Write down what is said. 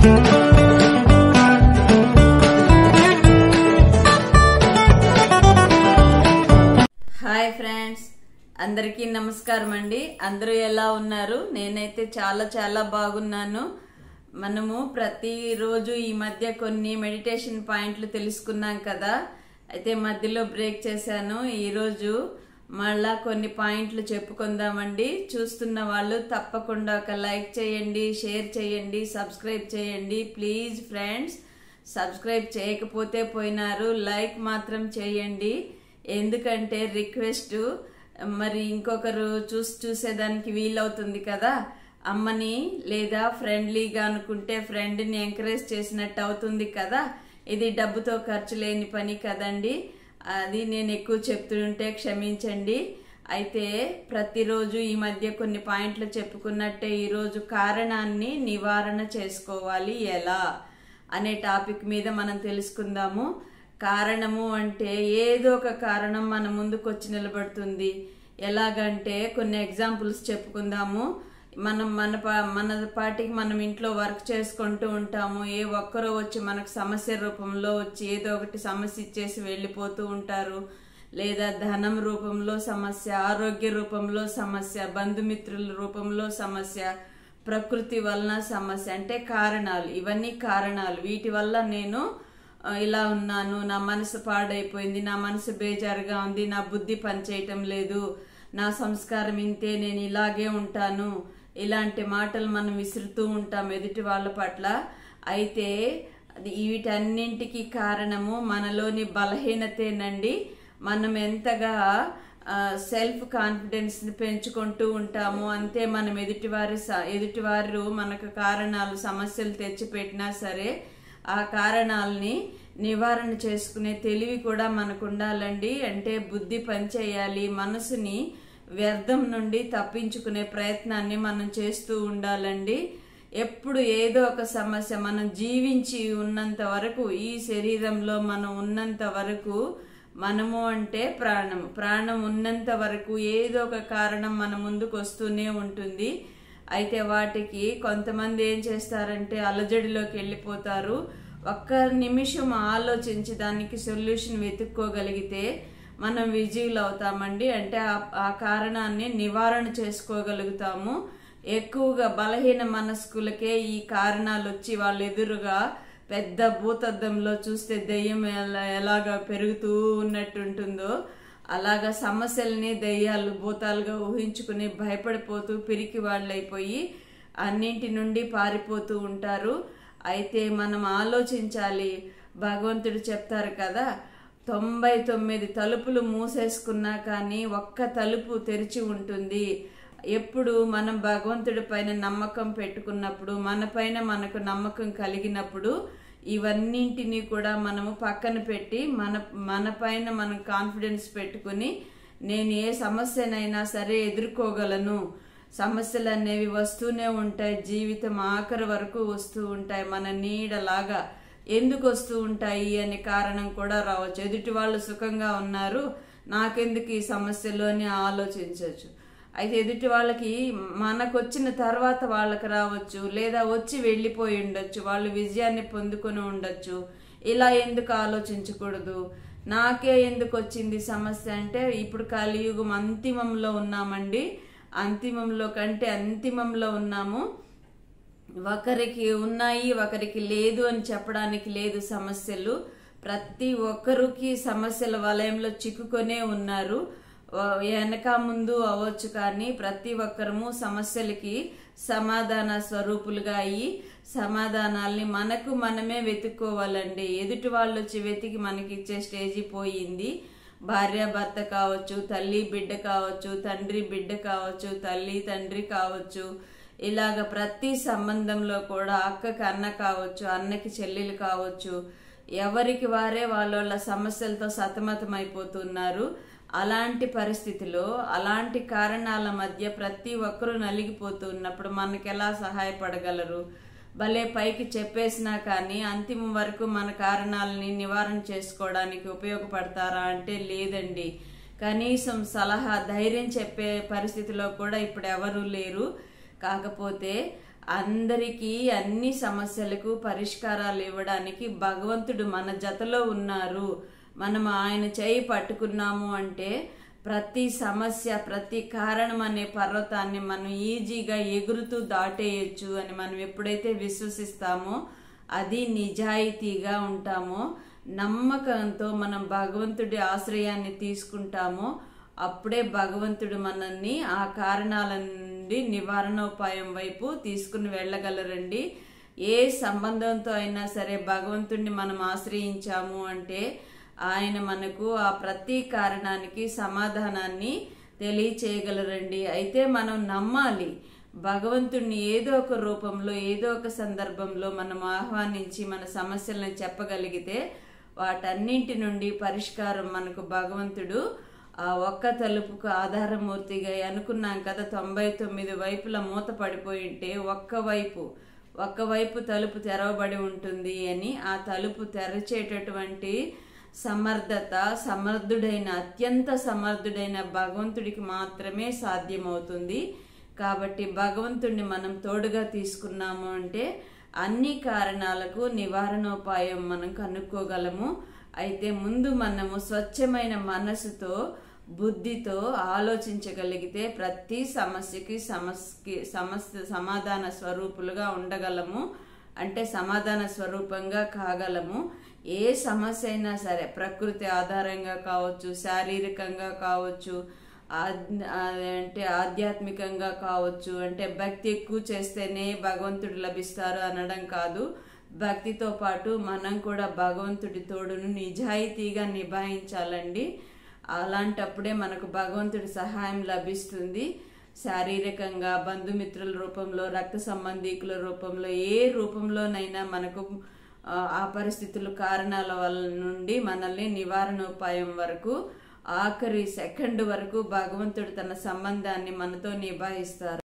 Hi friends, అందరికీ నమస్కారం అండి. అందరూ ఎలా ఉన్నారు? నేనైతే చాలా బాగున్నాను. మనము ప్రతిరోజు ఈ మధ్య కొన్ని మెడిటేషన్ పాయింట్లు తెలుసుకున్నాం కదా. అయితే మధ్యలో బ్రేక్ చేశాను. ఈరోజు మళ్ళా కొన్ని పాయింట్లు చెప్పుకుందామండి. చూస్తున్న వాళ్ళు తప్పకుండా ఒక లైక్ చేయండి, షేర్ చేయండి, సబ్స్క్రైబ్ చేయండి. ప్లీజ్ ఫ్రెండ్స్, సబ్స్క్రైబ్ చేయకపోతే పోయినారు, లైక్ మాత్రం చేయండి. ఎందుకంటే రిక్వెస్ట్, మరి ఇంకొకరు చూసేదానికి వీలవుతుంది కదా. అమ్మని లేదా ఫ్రెండ్లీగా అనుకుంటే ఫ్రెండ్ని ఎంకరేజ్ చేసినట్టు అవుతుంది కదా. ఇది డబ్బుతో ఖర్చు లేని పని కదండి. అది నేను ఎక్కువ చెప్తుంటే క్షమించండి. అయితే ప్రతిరోజు ఈ మధ్య కొన్ని పాయింట్లు చెప్పుకున్నట్టే ఈరోజు కారణాన్ని నివారణ చేసుకోవాలి ఎలా అనే టాపిక్ మీద మనం తెలుసుకుందాము. కారణము అంటే ఏదో ఒక కారణం మన ముందుకు వచ్చి నిలబడుతుంది. ఎలాగంటే కొన్ని ఎగ్జాంపుల్స్ చెప్పుకుందాము. మన పాటికి మనం ఇంట్లో వర్క్ చేసుకుంటూ ఉంటాము. ఏ ఒక్కరో వచ్చి మనకు సమస్య రూపంలో వచ్చి ఏదో ఒకటి సమస్య ఇచ్చేసి వెళ్ళిపోతూ ఉంటారు. లేదా ధనం రూపంలో సమస్య, ఆరోగ్య రూపంలో సమస్య, బంధుమిత్రుల రూపంలో సమస్య, ప్రకృతి వలన సమస్య. అంటే కారణాలు, ఇవన్నీ కారణాలు. వీటి వల్ల నేను ఇలా ఉన్నాను, నా మనసు పాడైపోయింది, నా మనసు బేజారుగా ఉంది, నా బుద్ధి పనిచేయటం లేదు, నా సంస్కారం ఇంతే, నేను ఇలాగే ఉంటాను, ఇలాంటి మాటలు మనం విసురుతూ ఉంటాం ఎదుటి వాళ్ళ పట్ల. అయితే వీటన్నింటికి కారణము మనలోని బలహీనతేనండి. మనం ఎంతగా సెల్ఫ్ కాన్ఫిడెన్స్ ని పెంచుకుంటూ ఉంటాము, అంతే మనం ఎదుటివారు మనకు కారణాలు, సమస్యలు తెచ్చిపెట్టినా సరే ఆ కారణాలని నివారణ చేసుకునే తెలివి కూడా మనకు ఉండాలండి. అంటే బుద్ధి పనిచేయాలి. మనసుని వ్యర్థం నుండి తప్పించుకునే ప్రయత్నాన్ని మనం చేస్తూ ఉండాలండి. ఎప్పుడు ఏదో ఒక సమస్య, మనం జీవించి ఉన్నంత వరకు, ఈ శరీరంలో మనం ఉన్నంత వరకు, మనము అంటే ప్రాణం ఉన్నంత వరకు ఏదో ఒక కారణం మన ముందుకు వస్తూనే ఉంటుంది. అయితే వాటికి కొంతమంది ఏం చేస్తారంటే అలజడిలోకి వెళ్ళిపోతారు. ఒక్క నిమిషం ఆలోచించి దానికి సొల్యూషన్ వెతుక్కోగలిగితే మనం విజయులు అవుతామండి. అంటే ఆ కారణాన్ని నివారణ చేసుకోగలుగుతాము. ఎక్కువగా బలహీన మనస్కులకే ఈ కారణాలు వచ్చి వాళ్ళ ఎదురుగా పెద్ద భూతద్దంలో చూస్తే దెయ్యం ఎలాగా పెరుగుతూ ఉన్నట్టుంటుందో అలాగా సమస్యల్ని దెయ్యాలు భూతాలుగా ఊహించుకుని భయపడిపోతూ పిరికి వాళ్ళైపోయి అన్నింటి నుండి పారిపోతూ ఉంటారు. అయితే మనం ఆలోచించాలి. భగవంతుడు చెప్తారు కదా, 99 తలుపులు మూసేసుకున్నా కానీ ఒక్క తలుపు తెరిచి ఉంటుంది. ఎప్పుడు మనం భగవంతుడి పైన నమ్మకం పెట్టుకున్నప్పుడు, మన పైన మనకు నమ్మకం కలిగినప్పుడు ఇవన్నింటినీ కూడా మనము పక్కన పెట్టి మన పైన మనం కాన్ఫిడెన్స్ పెట్టుకుని నేను ఏ సమస్యనైనా సరే ఎదుర్కోగలను. సమస్యలు అనేవి వస్తూనే ఉంటాయి, జీవితం ఆఖరి వరకు వస్తూ ఉంటాయి. మన నీడలాగా ఎందుకు వస్తూ ఉంటాయి అనే కారణం కూడా రావచ్చు. ఎదుటి వాళ్ళు సుఖంగా ఉన్నారు, నాకెందుకు ఈ సమస్యలు అని ఆలోచించవచ్చు. అయితే ఎదుటి వాళ్ళకి మనకు వచ్చిన తర్వాత వాళ్ళకి రావచ్చు, లేదా వచ్చి వెళ్ళిపోయి ఉండొచ్చు, వాళ్ళు విజయాన్ని పొందుకొని ఉండొచ్చు. ఇలా ఎందుకు ఆలోచించకూడదు? నాకే ఎందుకు వచ్చింది సమస్య అంటే, ఇప్పుడు కలియుగం అంతిమంలో ఉన్నామండి. అంతిమంలో కంటే అంతిమంలో ఉన్నాము. ఒకరికి ఉన్నాయి, ఒకరికి లేదు అని చెప్పడానికి లేదు సమస్యలు. ప్రతి ఒక్కరికి సమస్యల వలయంలో చిక్కుకొనే ఉన్నారు. వెనక ముందు అవ్వచ్చు, కానీ ప్రతి ఒక్కరము సమస్యలకి సమాధాన స్వరూపులుగా అయ్యి సమాధానాల్ని మనకు మనమే వెతుక్కోవాలండి. ఎదుటి వాళ్ళు వచ్చి వెతికి మనకి ఇచ్చే స్టేజీ పోయింది. భార్య భర్త కావచ్చు, తల్లి బిడ్డ కావచ్చు, తండ్రి బిడ్డ కావచ్చు, తల్లి తండ్రి కావచ్చు. ఇలాగ ప్రతి సంబంధంలో కూడా అక్కకి అన్న కావచ్చు, అన్నకి చెల్లెలు కావచ్చు. ఎవరికి వారే వాళ్ళ సమస్యలతో సతమతమైపోతున్నారు. అలాంటి పరిస్థితిలో, అలాంటి కారణాల మధ్య ప్రతి ఒక్కరూ నలిగిపోతున్నప్పుడు మనకు ఎలా సహాయపడగలరు? భలే పైకి చెప్పేసినా కానీ అంతిమం వరకు మన కారణాలని నివారణ చేసుకోవడానికి ఉపయోగపడతారా అంటే లేదండి. కనీసం సలహా, ధైర్యం చెప్పే పరిస్థితిలో కూడా ఇప్పుడు ఎవరూ లేరు. కాకపోతే అందరికీ అన్ని సమస్యలకు పరిష్కారాలు ఇవ్వడానికి భగవంతుడు మన జతలో ఉన్నారు. మనం ఆయన చేయి పట్టుకున్నాము అంటే ప్రతి సమస్య, ప్రతి కారణం అనే పర్వతాన్ని మనం ఈజీగా ఎగురుతూ దాటేయచ్చు అని మనం ఎప్పుడైతే విశ్వసిస్తామో, అది నిజాయితీగా ఉంటామో, నమ్మకంతో మనం భగవంతుడి ఆశ్రయాన్ని తీసుకుంటామో, అప్పుడే భగవంతుడు మనల్ని ఆ కారణాల నుండి నివారణోపాయం వైపు తీసుకుని వెళ్ళగలరండి. ఏ సంబంధంతో అయినా సరే భగవంతుడిని మనం ఆశ్రయించాము అంటే ఆయన మనకు ఆ ప్రతి కారణానికి సమాధానాన్ని తెలియచేయగలరండి. అయితే మనం నమ్మాలి. భగవంతుడిని ఏదో ఒక రూపంలో, ఏదో ఒక సందర్భంలో మనం ఆహ్వానించి మన సమస్యలను చెప్పగలిగితే వాటన్నింటి నుండి పరిష్కారం మనకు భగవంతుడు ఆ ఒక్క తలుపుకు ఆధారమూర్తిగా అనుకున్నాం కదా. 99 వైపుల మూత పడిపోయి ఉంటే ఒక్కవైపు తలుపు తెరవబడి ఉంటుంది అని, ఆ తలుపు తెరచేటటువంటి అత్యంత సమర్థుడైన భగవంతుడికి మాత్రమే సాధ్యమవుతుంది. కాబట్టి భగవంతుడిని మనం తోడుగా తీసుకున్నాము అంటే అన్ని కారణాలకు నివారణోపాయం మనం కనుక్కోగలము. అయితే ముందు మనము స్వచ్ఛమైన మనసుతో, బుద్ధితో ఆలోచించగలిగితే ప్రతి సమస్యకి సమాధాన స్వరూపులుగా ఉండగలము. అంటే సమాధాన స్వరూపంగా కాగలము. ఏ సమస్య అయినా సరే, ప్రకృతి ఆధారంగా కావచ్చు, శారీరకంగా కావచ్చు, అంటే ఆధ్యాత్మికంగా కావచ్చు. అంటే భక్తి ఎక్కువ చేస్తేనే భగవంతుడు లభిస్తారు అనడం కాదు. భక్తితో పాటు మనం కూడా భగవంతుడి తోడును నిజాయితీగా నిభాయించాలండి. అలాంటప్పుడే మనకు భగవంతుడి సహాయం లభిస్తుంది. శారీరకంగా, బంధుమిత్రుల రూపంలో, రక్త సంబంధీకుల రూపంలో, ఏ రూపంలోనైనా మనకు ఆ పరిస్థితులు, కారణాల వల్ల నుండి మనల్ని నివారణోపాయం వరకు, ఆఖరి సెకండ్ వరకు భగవంతుడు తన సంబంధాన్ని మనతో నిభాయిస్తారు.